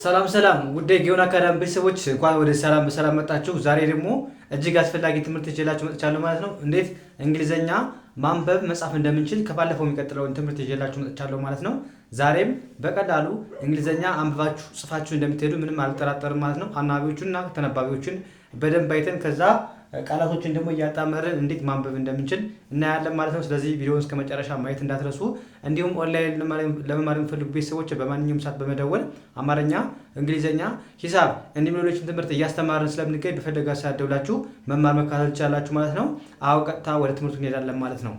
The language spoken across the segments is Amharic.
ሰላም ሰላም ውድ ጊዮን አካዳሚ ቤተሰቦች እንኳን ወደ ሰላም በሰላም መጣችሁ። ዛሬ ደግሞ እጅግ አስፈላጊ ትምህርት ይዤላችሁ መጥቻለሁ ማለት ነው። እንዴት እንግሊዘኛ ማንበብ መጻፍ እንደምንችል ከባለፈው የሚቀጥለውን ትምህርት ይዤላችሁ መጥቻለሁ ማለት ነው። ዛሬም በቀላሉ እንግሊዘኛ አንብባችሁ ጽፋችሁ እንደምትሄዱ ምንም አልጠራጠርም ማለት ነው። አናባቢዎቹንና ተነባቢዎቹን በደንብ አይተን ከዛ ቃላቶችን ደግሞ እያጣመርን እንዴት ማንበብ እንደምንችል እናያለን ማለት ነው። ስለዚህ ቪዲዮውን እስከ መጨረሻ ማየት እንዳትረሱ። እንዲሁም ኦንላይን ለመማር የሚፈልጉ ቤተሰቦች በማንኛውም ሰዓት በመደወል አማርኛ፣ እንግሊዝኛ፣ ሂሳብ እንዲሁም ሌሎችን ትምህርት እያስተማርን ስለምንገኝ በፈለጋ ሰዓት ደውላችሁ መማር መካተል ትችላላችሁ ማለት ነው። አሁን ቀጥታ ወደ ትምህርቱ እንሄዳለን ማለት ነው።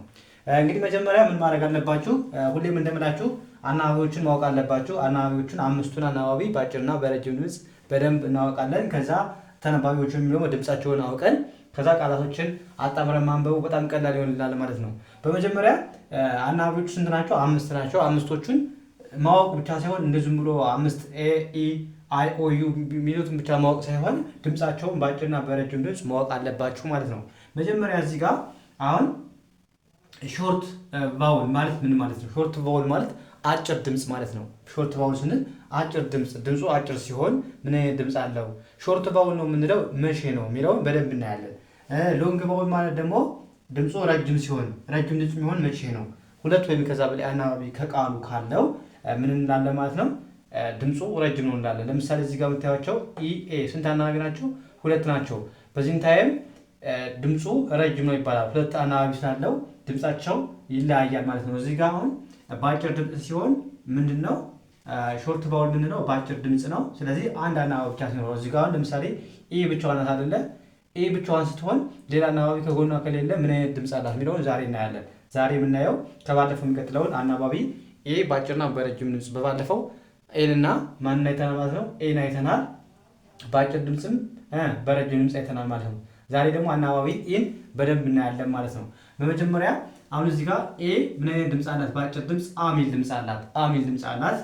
እንግዲህ መጀመሪያ ምን ማድረግ አለባችሁ? ሁሌም እንደምላችሁ አናባቢዎችን ማወቅ አለባችሁ። አናባቢዎቹን አምስቱን አናባቢ በአጭርና በረጅም ድምፅ በደንብ እናወቃለን። ከዛ ተነባቢዎቹን ደግሞ ድምፃቸውን አውቀን ከዛ ቃላቶችን አጣምረን ማንበቡ በጣም ቀላል ይሆንልናል ማለት ነው። በመጀመሪያ አናባቢዎቹ ስንት ናቸው? አምስት ናቸው። አምስቶቹን ማወቅ ብቻ ሳይሆን እንደዚህም ብሎ አምስት ኤ ኢ አይ ኦ ዩ የሚሉትን ብቻ ማወቅ ሳይሆን ድምፃቸውን በአጭርና በረጅም ድምፅ ማወቅ አለባችሁ ማለት ነው። መጀመሪያ እዚህ ጋር አሁን ሾርት ቫውል ማለት ምን ማለት ነው? ሾርት ቫውል ማለት አጭር ድምፅ ማለት ነው። ሾርት ቫውል ስንል አጭር ድምፁ አጭር ሲሆን ምን አይነት ድምፅ አለው? ሾርት ቫውል ነው የምንለው መቼ ነው የሚለውን በደንብ እናያለን። ሎንግ ቫውል ማለት ደግሞ ድምፁ ረጅም ሲሆን ረጅም ድምፅ የሚሆን መቼ ነው? ሁለት ወይም ከዛ በላይ አናባቢ ከቃሉ ካለው ምን እንላለን ማለት ነው? ድምፁ ረጅም ነው እንላለን። ለምሳሌ እዚህ ጋር የምታዩቸው ኢኤ ስንት አናባቢ ናቸው? ሁለት ናቸው። በዚህም ታይም ድምፁ ረጅም ነው ይባላል። ሁለት አናባቢ ስላለው ድምፃቸው ይለያያል ማለት ነው። እዚህ ጋር አሁን በአጭር ድምፅ ሲሆን ምንድን ነው ሾርት ቫውል የምንለው በአጭር ድምፅ ነው። ስለዚህ አንድ አናባቢ ብቻ ሲኖረው እዚህ ጋር አሁን ለምሳሌ ኢ ብቻዋን ናት አይደለ? ኢ ብቻዋን ስትሆን ሌላ አናባቢ ከጎኗ ከሌለ ምን አይነት ድምፅ አላት የሚለውን ዛሬ እናያለን። ዛሬ የምናየው ከባለፈው የሚቀጥለውን አናባቢ ኤ በአጭርና በረጅም ድምፅ በባለፈው ኤንና ማንን አይተናል ማለት ነው? ኤን አይተናል። በአጭር ድምፅም በረጅም ድምፅ አይተናል ማለት ነው። ዛሬ ደግሞ አናባቢ ኤን በደንብ እናያለን ማለት ነው። በመጀመሪያ አሁን እዚህ ጋር ኤ ምን አይነት ድምፅ አላት? በአጭር ድምፅ አ ሚል ድምፅ አላት። አ ሚል ድምፅ አላት።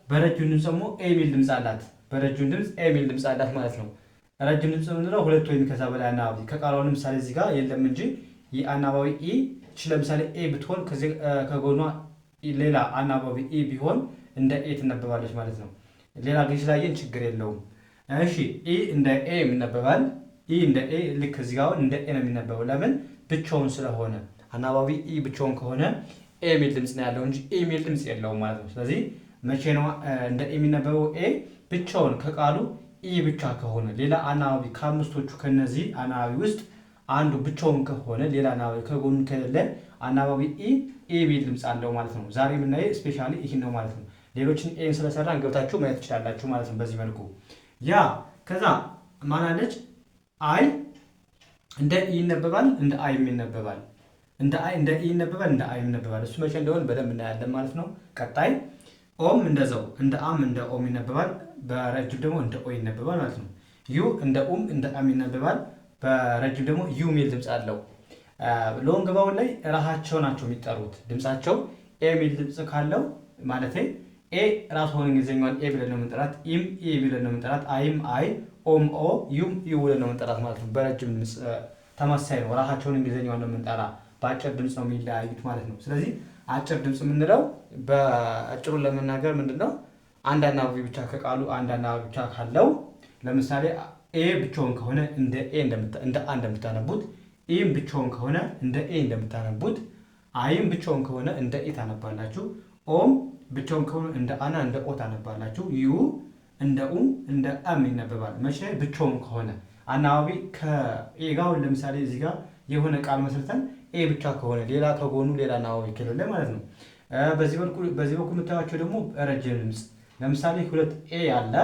በረጅም ድምፅ ደግሞ ኤ ሚል ድምፅ አላት። በረጅም ድምፅ ኤ ሚል ድምፅ አላት ማለት ነው። ረጅም ድምፅ የምንለው ሁለት ወይም ከዛ በላይ አናባቢ ከቃሉ ለምሳሌ እዚህ ጋር የለም እንጂ ይህ አናባቢ ኢ እቺ ለምሳሌ ኤ ብትሆን ከጎኗ ሌላ አናባቢ ኢ ቢሆን እንደ ኤ ትነበባለች ማለት ነው። ሌላ ግን ስላየን ችግር የለውም። እሺ ኢ እንደ ኤ የሚነበባል። ኢ እንደ ኤ ልክ እዚህ ጋር እንደ ኤ ነው የሚነበበው። ለምን? ብቻውን ስለሆነ አናባቢ ኢ ብቻውን ከሆነ ኤ ሚል ድምፅ ነው ያለው እንጂ ኢ ሚል ድምፅ የለውም ማለት ነው። ስለዚህ መቼ ነው እንደ ኤ የሚነበበው? ኤ ብቻውን ከቃሉ ኢ ብቻ ከሆነ ሌላ አናባቢ ከአምስቶቹ ከነዚህ አናባቢ ውስጥ አንዱ ብቻውን ከሆነ ሌላ አናባቢ ከጎኑ ከሌለ አናባቢ ኢ ሚል ድምፅ አለው ማለት ነው። ዛሬ የምናየው ስፔሻሊ ይህን ነው ማለት ነው። ሌሎችን ኤን ስለሰራን ገብታችሁ ማየት ትችላላችሁ ማለት ነው። በዚህ መልኩ ያ ከዛ ማን አለች? አይ እንደ ኢ ይነበባል፣ እንደ አይ ይነበባል። እንደ ኢ ይነበባል፣ እንደ አይ ይነበባል። እሱ መቼ እንደሆነ በደንብ እናያለን ማለት ነው። ቀጣይ ኦም እንደዛው እንደ አም እንደ ኦም ይነበባል። በረጅም ደግሞ እንደ ኦ ይነበባል ማለት ነው። ዩ እንደ ኡም እንደ አም ይነበባል። በረጅም ደግሞ ዩ ሚል ድምፅ አለው። ሎንግ ቫውል ላይ ራሳቸው ናቸው የሚጠሩት ድምፃቸው ኤ ሚል ድምፅ ካለው ማለት ኤ ራሱ ሆነ እንግሊዝኛዋን ኤ ብለን ነው የምንጠራት። ኢም ኢ ብለን ነው የምንጠራት። አይም አይ፣ ኦም ኦ፣ ዩም ዩ ብለን ነው የምንጠራት ማለት ነው። በረጅም ድምፅ ተመሳሳይ ነው። ራሳቸውን እንግሊዝኛዋን ነው የምንጠራ። በአጭር ድምፅ ነው የሚለያዩት ማለት ነው። ስለዚህ አጭር ድምፅ የምንለው በአጭሩ ለመናገር ምንድነው? አንድ አናባቢ ብቻ ከቃሉ አንድ አናባቢ ብቻ ካለው ለምሳሌ ኤ ብቻውን ከሆነ እንደ ኤ እንደ አ እንደምታነቡት፣ ኢም ብቻውን ከሆነ እንደ ኤ እንደምታነቡት፣ አይም ብቻውን ከሆነ እንደ ኤ ታነባላችሁ፣ ኦም ብቻውን ከሆነ እንደ አና እንደ ኦ ታነባላችሁ፣ ዩ እንደ ኡ እንደ አም ይነበባል። መቼ? ብቻውን ከሆነ አናባቢ ከኤ ጋር ለምሳሌ እዚህ ጋር የሆነ ቃል መስርተን ኤ ብቻ ከሆነ ሌላ ከጎኑ ሌላ አናባቢ ከሌለ ማለት ነው። በዚህ በኩል የምታዩቸው ደግሞ ረጅም ድምፅ ለምሳሌ ሁለት ኤ አለ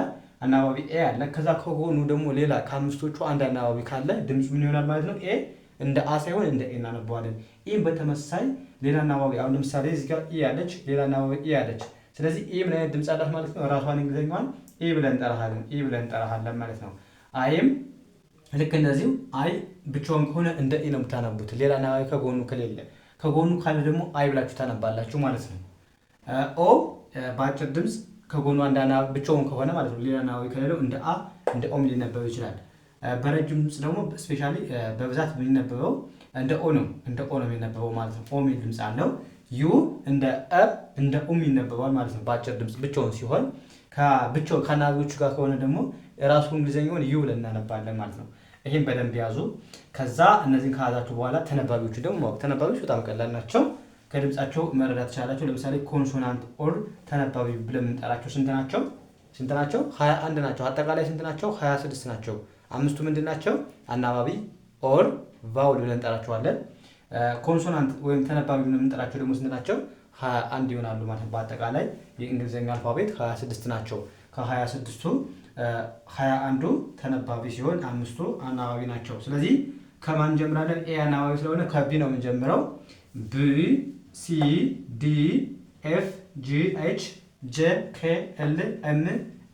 አናባቢ ኤ አለ። ከዛ ከጎኑ ደግሞ ሌላ ከአምስቶቹ አንድ አናባቢ ካለ ድምፁ ምን ይሆናል ማለት ነው? ኤ እንደ አ ሳይሆን እንደ ኤ እናነበዋለን። ኢም በተመሳሳይ ሌላ አናባቢ አሁን ለምሳሌ እዚህ ጋር ኢ አለች፣ ሌላ አናባቢ ኢ አለች። ስለዚህ ኢ ምን አይነት ድምፅ አላት ማለት ነው? ራሷን እንግሊዝኛዋን ኢ ብለን እንጠራሃለን ማለት ነው። አይም ልክ እንደዚሁ አይ ብቻውን ከሆነ እንደ ኤ ነው የምታነቡት። ሌላ አናባቢ ከጎኑ ከሌለ፣ ከጎኑ ካለ ደግሞ አይ ብላችሁ ታነባላችሁ ማለት ነው። ኦ በአጭር ድምፅ ከጎኑ አንድ አናባቢ ብቻውን ከሆነ ማለት ነው። ሌላ አናባቢ ከሌለው እንደ አ እንደ ኦም ሊነበብ ይችላል። በረጅም ድምፅ ደግሞ ስፔሻሊ በብዛት የሚነበበው እንደ ኦ ነው የሚነበበው ማለት ነው። ኦ ሚል ድምፅ አለው። ዩ እንደ እ እንደ ኡም ይነበባል ማለት ነው። በአጭር ድምፅ ብቻውን ሲሆን ከብቻው ከአናባቢዎቹ ጋር ከሆነ ደግሞ ራሱ እንግሊዘኛውን ዩ ብለን እናነባለን ማለት ነው። ይህም በደንብ ያዙ። ከዛ እነዚህን ከያዛችሁ በኋላ ተነባቢዎቹ ደግሞ ማወቅ። ተነባቢዎች በጣም ቀላል ናቸው። ከድምጻቸው መረዳት ትችላላችሁ። ለምሳሌ ኮንሶናንት ኦር ተነባቢ ብለን የምንጠራቸው ስንት ናቸው? 21 ናቸው። አጠቃላይ ስንት ናቸው? 26 ናቸው። አምስቱ ምንድን ናቸው? አናባቢ ኦር ቫውል ብለን እንጠራቸዋለን። ኮንሶናንት ወይም ተነባቢ ብለን የምንጠራቸው ደግሞ ስንት ናቸው? 21 ይሆናሉ ማለት ነው። በአጠቃላይ የእንግሊዝኛ አልፋቤት 26 ናቸው። ከ26ቱ 21ዱ ተነባቢ ሲሆን አምስቱ አናባቢ ናቸው። ስለዚህ ከማን እንጀምራለን? ኤ አናባቢ ስለሆነ ከቢ ነው የምንጀምረው። ቢ ሲ ዲ ኤፍ ጂ ኤች ጄ ኬ ኤል ኤም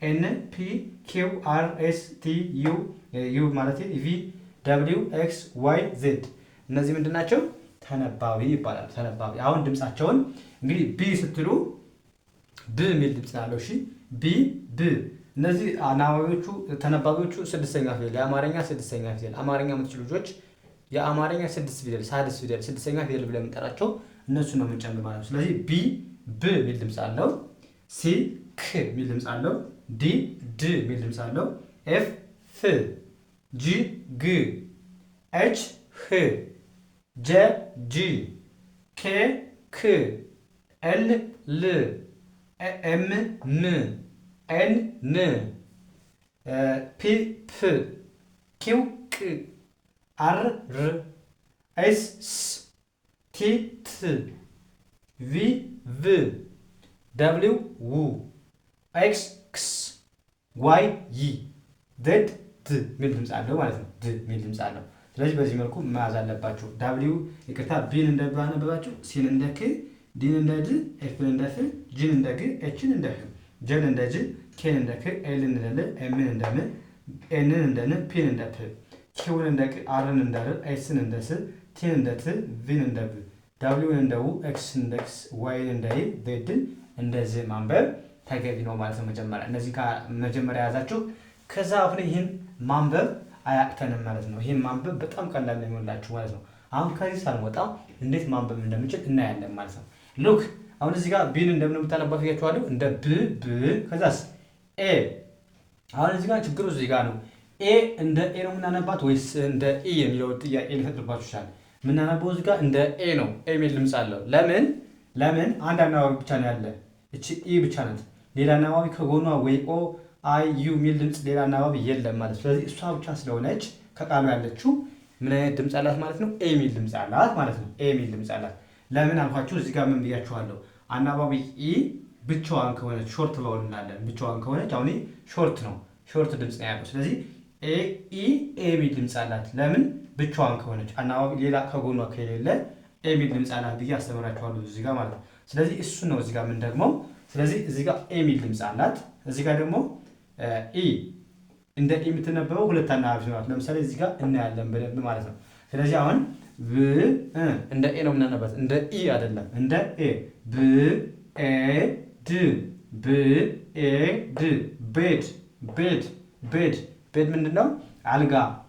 ኤን ፒ ኪው አር ኤስ ቲ ዩ ማለት ቪ ደብሊው ኤክስ ዋይ ዜድ እነዚህ ምንድን ናቸው? ተነባቢ ይባላሉ። ተነባቢ አሁን ድምፃቸውን እንግዲህ ቢ ስትሉ ብ የሚል ድምፅ አለው። እሺ ቢ ብ እነዚህ አናባቢዎቹ ተነባቢዎቹ ስድስተኛ ፊደል የአማርኛ ስድስተኛ ፊደል አማርኛ የምትችሉ ልጆች የአማርኛ ስድስት ፊደል ስድስተኛ ፊደል ብለን የምንጠራቸው እነሱ ነው የምንጨምር ማለት ነው። ስለዚህ ቢ ብ የሚል ድምፅ አለው። ሲ ክ የሚል ድምፅ አለው። ዲ ድ የሚል ድምፅ አለው። ኤፍ ፍ ጂ ግ ኤች ህ ጄ ጂ ኬ ክ ኤል ል ኤም ም ኤን ን ፒ ፕ ኪው ቅ አር ር ኤስ ስ ቲ ት ቪ ቭ ደብሊው ው ኤክስ ክስ ዋይ ይ ዜድ ድ የሚል ድምፅ አለው ማለት ነው። ድ የሚል ድምፅ አለው። ስለዚህ በዚህ መልኩ መያዝ አለባችሁ። ዳብሊው ይቅርታ ቢን እንደ ባ አነበባችሁ፣ ሲን እንደ ክ፣ ዲን እንደ ድ፣ ኤፍን እንደ ፍ፣ ጂን እንደ ግ፣ ኤችን እንደ ህ፣ ጀን እንደ ጅ፣ ኬን እንደ ክ፣ ኤልን እንደ ል፣ ኤምን እንደ ም፣ ኤንን እንደ ን፣ ፒን እንደ ፕ፣ ኪውን እንደ ቅ፣ አርን እንደ ር፣ ኤስን እንደ ስ፣ ቲን እንደ ት፣ ቪን እንደ ብ፣ ዳብሊውን እንደ ው፣ ኤክስን እንደ ክስ፣ ዋይን እንደ ይ፣ ዜድን እንደ ዝ ማንበብ ተገቢ ነው ማለት ነው። መጀመሪያ እነዚህ መጀመሪያ ያዛችሁ። ከዛ አሁን ይህን ማንበብ አያቅተንም ማለት ነው። ይህን ማንበብ በጣም ቀላል ነው የሚሆንላችሁ ማለት ነው። አሁን ከዚህ ሳንወጣ እንዴት ማንበብ እንደምንችል እናያለን ማለት ነው። ሉክ አሁን እዚህ ጋር ቢን እንደምታነባት ያያችኋለሁ። እንደ ብ ብ ከዛስ ኤ። አሁን እዚህ ጋር ችግሩ እዚህ ጋር ነው። ኤ እንደ ኤ ነው የምናነባት ወይስ እንደ ኢ የሚለው ጥያቄ ሊፈጥርባችሁ ይችላል። የምናነበው እዚህ ጋር እንደ ኤ ነው። ኤ የሚል ድምፅ አለው። ለምን አንድ አናባቢ ብቻ ነው ያለ። እቺ ኢ ብቻ ናት። ሌላ አናባቢ ከጎኗ ወይ ኦ አይ ዩ የሚል ድምፅ ሌላ አናባቢ የለም ማለት። ስለዚህ እሷ ብቻ ስለሆነች ከቃሉ ያለችው ምን አይነት ድምፅ አላት ማለት ነው? ኤ የሚል ድምፅ አላት ማለት ነው። ኤ የሚል ድምፅ አላት። ለምን አልኳችሁ? እዚህ ጋር ምን ብያችኋለሁ? አናባቢ ኢ ብቻዋን ከሆነች ሾርት ቫውል እንላለን። ብቻዋን ከሆነች አሁን ሾርት ነው፣ ሾርት ድምፅ ነው ያለው። ስለዚህ ኤ ኢ ኤ የሚል ድምፅ አላት። ለምን? ብቻዋን ከሆነች አናባቢ ሌላ ከጎኗ ከሌለ ኤ የሚል ድምፅ አላት ብዬ አስተምራችኋለሁ እዚህ ጋር ማለት ነው። ስለዚህ እሱ ነው እዚህ ጋር ምን ደግሞ። ስለዚህ እዚህ ጋር ኤ የሚል ድምፅ አላት። እዚህ ጋር ደግሞ ኢ እንደ ኢ የምትነበበው ሁለት አናባቢ ሲኖራት፣ ለምሳሌ እዚህ ጋር እናያለን በደንብ ማለት ነው። ስለዚህ አሁን ብ እንደ ኤ ነው የምናነባት፣ እንደ ኢ አይደለም። እንደ ኤ ብ ኤ ድ ብ ኤ ድ ቤድ ቤድ ቤድ ቤድ ምንድን ነው?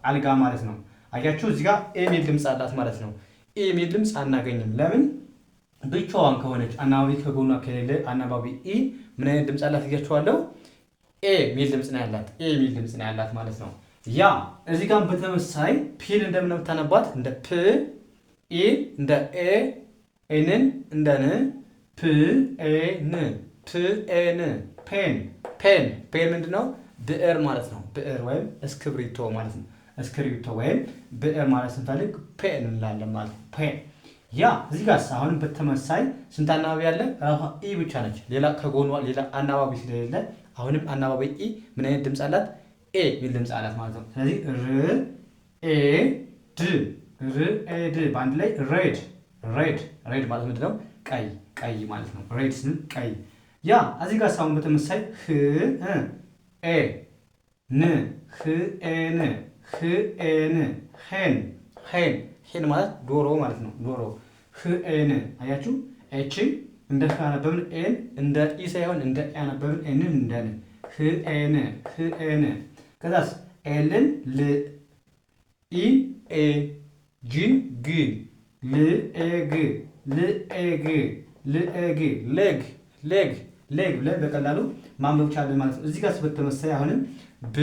አልጋ ማለት ነው። አያችሁ እዚህ ጋር ኤ የሚል ድምፅ አላት ማለት ነው። ኤ የሚል ድምፅ አናገኝም። ለምን? ብቻዋን ከሆነች አናባቢ ከጎኗ ከሌለ አናባቢ ኢ ምን አይነት ድምፅ አላት እያችኋለሁ? ኤ የሚል ድምፅ ነው ያላት። ኤ የሚል ድምፅ ነው ያላት ማለት ነው። ያ እዚህ ጋር በተመሳሳይ ፒን እንደምታነባት እንደ ፕ፣ ኢ እንደ ኤ፣ ኤንን እንደ ን፣ ፕ ኤ ን፣ ፕ ኤ ን፣ ፔን ምንድነው? ብዕር ማለት ነው። ብዕር ወይም እስክሪብቶ ማለት ነው። እስክሪብቶ ወይም ብዕር ማለት ስንፈልግ ፔን እንላለን ማለት ነው። ፔን ያ እዚህ ጋር አሁን በተመሳሳይ ስንት አናባቢ ያለ? ራሷ ኢ ብቻ ነች። ሌላ ከጎኗ ሌላ አናባቢ ስለሌለ አሁንም አናባቢ ኢ ምን አይነት ድምፅ አላት? ኤ የሚል ድምፅ አላት ማለት ነው። ስለዚህ ር ኤ ድ በአንድ ላይ ሬድ ማለት ምንድነው? ቀይ ማለት ነው። ሬድ ስንል ቀይ። ያ እዚህ ጋር አሁን በተመሳሳይ ኤ ን ሄን ማለት ዶሮ ማለት ነው። ዶሮ ኤን አያችሁ። ኤች እንደ ህ አነበብን፣ ኤን እንደ ኢ ሳይሆን እንደ ኤ አነበብን፣ ኤንን እንደ ን ኤን። ከዛስ ኤልን ል ኢ ኤ ጂን ግ ል ኤ ግ ሌግ ብለን በቀላሉ ማንበብ ቻለን ማለት ነው። እዚህ ጋር በተመሳሳይ አሁንም ብ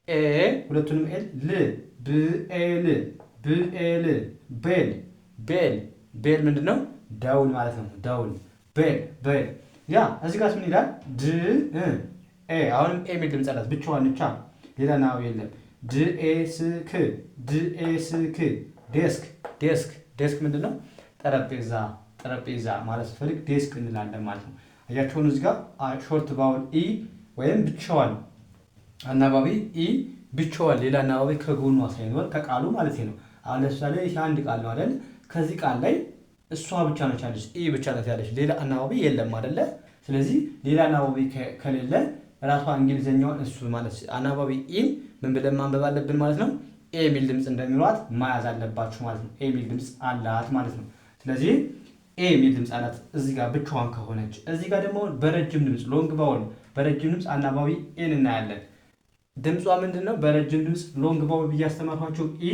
ኤ ሁለቱንም ኤል ል ብኤል ብኤል ቤል ቤል ቤል ምንድነው? ደውል ማለት ነው። ደውል ቤል ቤል። ያ እዚህ ጋር ምን ይላል? ድ ኤ አሁንም ኤ የሚል ድምፅ አላት ብቻዋን ብቻ ሌላ ናው የለም። ድኤስክ ድኤስክ ዴስክ ዴስክ ዴስክ ምንድነው? ጠረጴዛ ጠረጴዛ ማለት ፈልግ ዴስክ እንላለን ማለት ነው። አያችሁን እዚህ ጋር ሾርት ቫውል ኢ ወይም ብቻዋን አናባቢ ኢ ብቻዋን ሌላ አናባቢ ከጎኗ ሳይኖር ከቃሉ ማለት ነው። አሁን ለምሳሌ ይሄ አንድ ቃል ነው አይደል? ከዚህ ቃል ላይ እሷ ብቻ ነች ያለች ኢ ብቻ ነች ያለች ሌላ አናባቢ የለም አይደለ? ስለዚህ ሌላ አናባቢ ከሌለ ራሷ እንግሊዘኛውን እሱ ማለት አናባቢ ኢን ምን ብለን ማንበብ አለብን ማለት ነው? ኤ የሚል ድምፅ እንደሚሏት ማያዝ አለባችሁ ማለት ነው። ኤ የሚል ድምፅ አላት ማለት ነው። ስለዚህ ኤ የሚል ድምፅ አላት እዚህ ጋር ብቻዋን ከሆነች። እዚህ ጋር ደግሞ በረጅም ድምፅ ሎንግ ቫውል በረጅም ድምፅ አናባቢ ኤን እናያለን። ድምጿ ምንድነው? በረጅም ድምፅ ሎንግ ቫውል ብዬ አስተማርኳችሁ ኢ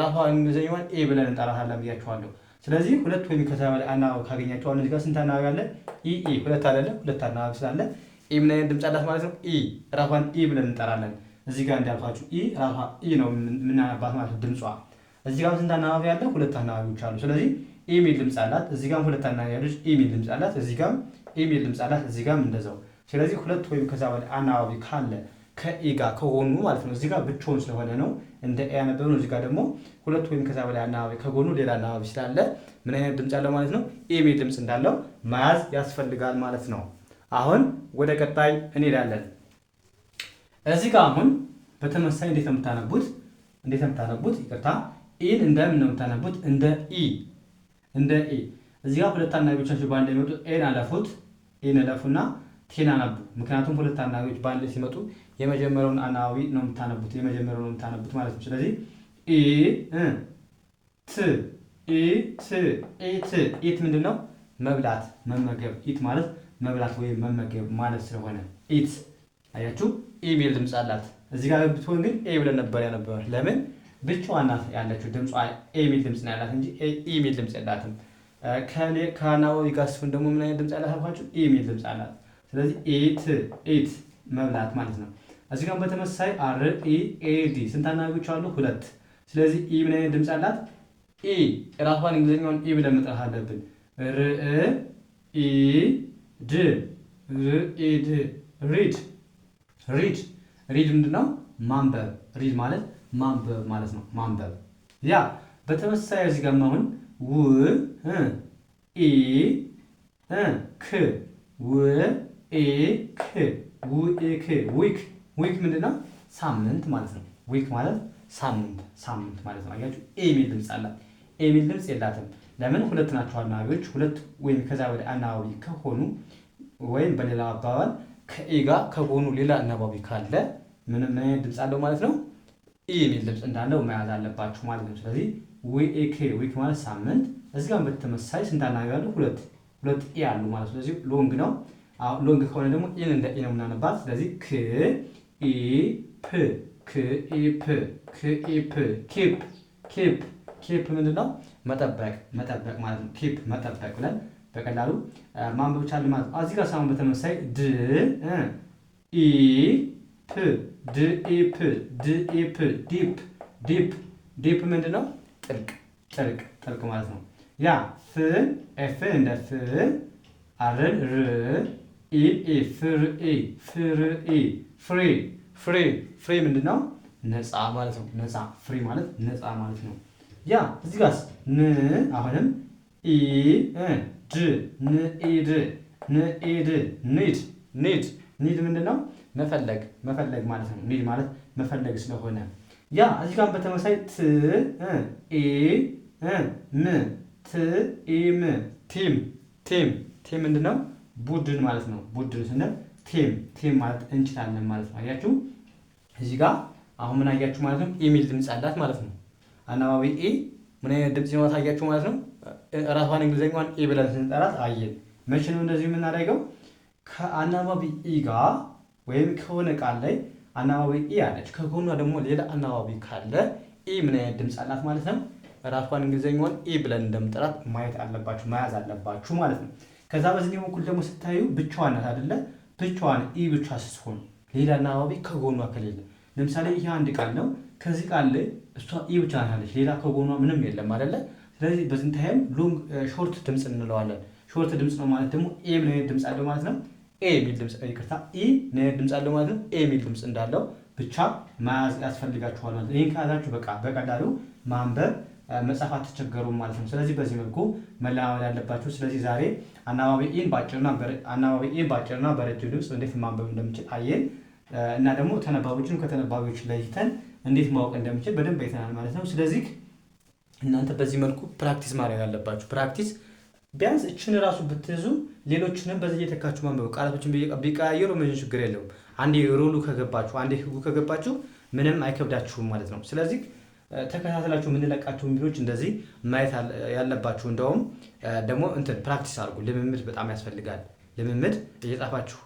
ራሷ እንግሊዘኛዋን ኤ ብለን እንጠራታለን ብያችኋለሁ። ስለዚህ ሁለት ወይም ከዛ በላይ አናባቢ ካገኛችሁ አሁን እዚህ ጋር ስንት አናባቢ አለ? ኢ ሁለት አይደለ? ሁለት አናባቢ ስላለ ኢ ምን አይነት ድምፅ አላት ማለት ነው? ኢ ራሷን ኢ ብለን እንጠራለን። እዚህ ጋር እንዳልኳችሁ ኢ ራሷ ኢ ነው የምናነባት ማለት ነው ድምጿ። እዚህ ጋር ስንት አናባቢ አለ? ሁለት አናባቢዎች አሉ። ስለዚህ ኢ የሚል ድምፅ አላት። እዚህ ጋርም ሁለት አናባቢ ያለች ኢ የሚል ድምፅ አላት። እዚህ ጋርም ኢ የሚል ድምፅ አላት። እዚህ ጋርም እንደዛው። ስለዚህ ሁለት ወይም ከዛ በላይ አናባቢ ካለ ከኢ ጋር ከጎኑ ማለት ነው። እዚህ ጋር ብቻውን ስለሆነ ነው እንደ ኤ ያነበብነው። እዚህ ጋር ደግሞ ሁለት ወይም ከዛ በላይ አናባቢ ከጎኑ ሌላ አናባቢ ስላለ ምን አይነት ድምፅ አለው ማለት ነው? ኢ የሚል ድምፅ እንዳለው መያዝ ያስፈልጋል ማለት ነው። አሁን ወደ ቀጣይ እንሄዳለን። እዚህ ጋር አሁን በተመሳሳይ እንዴት ነው የምታነቡት? ይቅርታ ኢን እንደምን ነው የምታነቡት? እንደ ኢ እዚህ ጋር ሁለት አናባቢዎቻችሁ በአንድ ላይ ሲመጡ ኤን አለፉና ቴን አነቡ። ምክንያቱም ሁለት አናባቢዎች በአንድ ላይ ሲመጡ የመጀመሪያውን አናባቢ ነው የምታነቡት ማለት ነው። ስለዚህ ኢ ት ኢት ምንድነው? መብላት መመገብ። ኢት ማለት መብላት ወይም መመገብ ማለት ስለሆነ ኢት አያችሁ ኢ የሚል ድምፅ አላት። እዚህ ጋር ብትሆን ግን ኤ ብለን ነበር ያነበበው። ለምን? ብቻዋን ናት ያለችው ድምጿ ኤ የሚል ድምፅ ነው ያላት እንጂ ኢ የሚል ድምፅ የላትም። ከአናባቢ ጋር ሲሆን ደግሞ ምን አይነት ድምፅ አላት አልኳችሁ? ኢ የሚል ድምፅ አላት። ስለዚህ ኢት መብላት ማለት ነው። እዚህ ጋር በተመሳሳይ አር ኢ ኤ ዲ ስንት አናባቢዎች አሉ? ሁለት። ስለዚህ ኢ ምን አይነት ድምፅ አላት? ኢ ራሷን እንግሊዝኛውን ኢ ብለን መጥራት አለብን። ኢ ድ ሪድ ሪድ ምንድነው? ማንበብ። ሪድ ማለት ማንበብ ማለት ነው። ማንበብ። ያ በተመሳሳይ እዚህ ጋር አሁን ው ኢ ክ ዊክ ምንድነው? ሳምንት ማለት ነው። ዊክ ማለት ሳምንት ማለት ነው። አያችሁ ኤ የሚል ድምፅ አላት። ኤ የሚል ድምፅ የላትም። ለምን? ሁለት ናቸው አናባቢዎች። ሁለት ወይም ከዛ በላይ አናባቢ ከሆኑ ወይም በሌላ አባባል ከኤ ጋር ከጎኑ ሌላ አናባቢ ካለ ምንም አይነት ድምፅ አለው ማለት ነው። ኢ የሚል ድምፅ እንዳለው መያዝ አለባችሁ ማለት ነው። ስለዚህ ዊክ ማለት ሳምንት። እዚህ ጋር በተመሳሳይ ስንት አናባቢ አሉ? ሁለት ኢ አሉ ማለት ነው። ስለዚህ ሎንግ ነው። ሎንግ ከሆነ ደግሞ ኢን እንደ ኢ ነው የምናነባት። ስለዚህ ኬፕ ምንድነው? መጠበቅ ማለት ነው። ኬፕ መጠበቅ ብለን በቀላሉ ማንበብ ቻልን ማለት ነው። እዚህ ጋር ሳይሆን በተመሳሳይ ዲፕ ምንድነው? ጥልቅ ማለት ነው። ያ ኤፍ እንደ አርን ፍሪ ምንድነው? ነፃ ማለት ነው። ነፃ ፍሪ ማለት ነፃ ማለት ነው። ያ እዚህ ጋርስ አሁንም ኒድ ምንድነው? መፈለግ ማለት ነው። ኒድ ማለት መፈለግ ስለሆነ ያ እዚህ ጋር በተመሳሳይ ቲም ምንድነው? ቡድን ማለት ነው። ቡድን ስንል ቲም ማለት እንችላለን ማለት ነው። አያችሁ እዚህ ጋር አሁን ምን አያችሁ ማለት ነው? ኢሚል ድምፅ አላት ማለት ነው። አናባቢ ኤ ምን አይነት ድምፅ ነው ታያችሁ ማለት ነው። ራሷን እንግሊዘኛዋን ኤ ብለን ስንጠራት አየን። መቼ ነው እንደዚህ የምናደርገው? ከአናባቢ ኢ ጋር ወይም ከሆነ ቃል ላይ አናባቢ ኢ አለች፣ ከጎኗ ደግሞ ሌላ አናባቢ ካለ ኢ ምን አይነት ድምፅ አላት ማለት ነው። ራሷን እንግሊዘኛዋን ኤ ብለን እንደምጠራት ማየት አለባችሁ፣ መያዝ አለባችሁ ማለት ነው። ከዛ በዚህ በኩል ደግሞ ስታዩ ብቻዋን ናት አይደለ? ብቻዋን ኢ ብቻ ስትሆን ሌላ አናባቢ ከጎኗ ከሌለ፣ ለምሳሌ ይሄ አንድ ቃል ነው። ከዚህ ቃል ላይ እሷ ኢ ብቻ ናለች፣ ሌላ ከጎኗ ምንም የለም አይደለ? ስለዚህ በዚህ ታይም ሎንግ ሾርት ድምፅ እንለዋለን። ሾርት ድምፅ ነው ማለት ደግሞ ኤ ምን አይነት ድምፅ አለው ማለት ነው? ኤ የሚል ድምፅ ይቅርታ፣ ኢ ምን አይነት ድምፅ አለው ማለት ነው? ኤ የሚል ድምፅ እንዳለው ብቻ መያዝ ያስፈልጋችኋል ማለት ነው። ይህን ከያዛችሁ በቃ በቀላሉ ማንበብ መጻፍ አትቸገሩም ማለት ነው። ስለዚህ በዚህ መልኩ መለማመድ ያለባችሁ። ስለዚህ ዛሬ አናባቢ ኢን በአጭርና በረጅም ድምፅ እንዴት ማንበብ እንደምችል አየን እና ደግሞ ተነባቢዎችን ከተነባቢዎች ለይተን እንዴት ማወቅ እንደምችል በደንብ አይተናል ማለት ነው። ስለዚህ እናንተ በዚህ መልኩ ፕራክቲስ ማድረግ አለባችሁ። ፕራክቲስ ቢያንስ እችን ራሱ ብትይዙ ሌሎችንም በዚህ እየተካችሁ ማንበብ፣ ቃላቶችን ቢቀያየሩ ምንም ችግር የለውም። አንዴ ሮሉ ከገባችሁ፣ አንዴ ህጉ ከገባችሁ ምንም አይከብዳችሁም ማለት ነው። ስለዚህ ተከታተላችሁ የምንለቃቸው ቪዲዮዎች እንደዚህ ማየት ያለባችሁ። እንደውም ደግሞ ፕራክቲስ አድርጉ። ልምምድ በጣም ያስፈልጋል። ልምምድ እየጻፋችሁ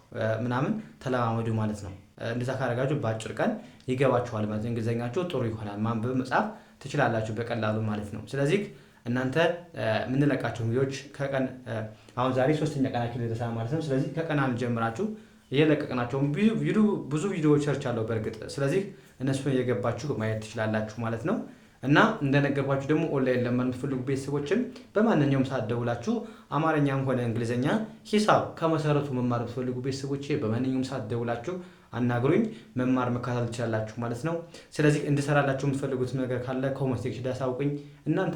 ምናምን ተለማመዱ ማለት ነው። እንደዛ ካደረጋችሁ በአጭር ቀን ይገባችኋል ማለት ነው። እንግሊዘኛችሁ ጥሩ ይሆናል። ማንበብ መጻፍ ትችላላችሁ በቀላሉ ማለት ነው። ስለዚህ እናንተ የምንለቃቸው ቪዲዮዎች ከቀን አሁን ዛሬ 3ኛ ቀናችን ደረሰ ማለት ነው። ስለዚህ ከቀን አንድ ጀምራችሁ እየለቀቅናቸው ብዙ ቪዲዮዎች ሰርች አለው በእርግጥ። ስለዚህ እነሱን እየገባችሁ ማየት ትችላላችሁ ማለት ነው። እና እንደነገርኳችሁ ደግሞ ኦንላይን ለምትፈልጉ ቤተሰቦችም በማንኛውም ሰዓት ደውላችሁ አማርኛም ሆነ እንግሊዝኛ፣ ሂሳብ ከመሰረቱ መማር የምትፈልጉ ቤተሰቦች በማንኛውም ሰዓት ደውላችሁ አናግሩኝ፣ መማር መከታተል ትችላላችሁ ማለት ነው። ስለዚህ እንድሰራላችሁ የምትፈልጉት ነገር ካለ ኮሜንት ሴክሽን ላይ አሳውቁኝ። እናንተ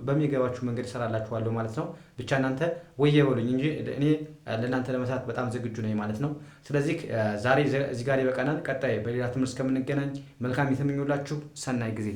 በሚገባችሁ መንገድ እሰራላችኋለሁ ማለት ነው። ብቻ እናንተ ወየ በሉኝ እንጂ እኔ ለእናንተ ለመስራት በጣም ዝግጁ ነኝ ማለት ነው። ስለዚህ ዛሬ እዚህ ጋር ይበቃናል። ቀጣይ በሌላ ትምህርት እስከምንገናኝ መልካም የተመኙላችሁ ሰናይ ጊዜ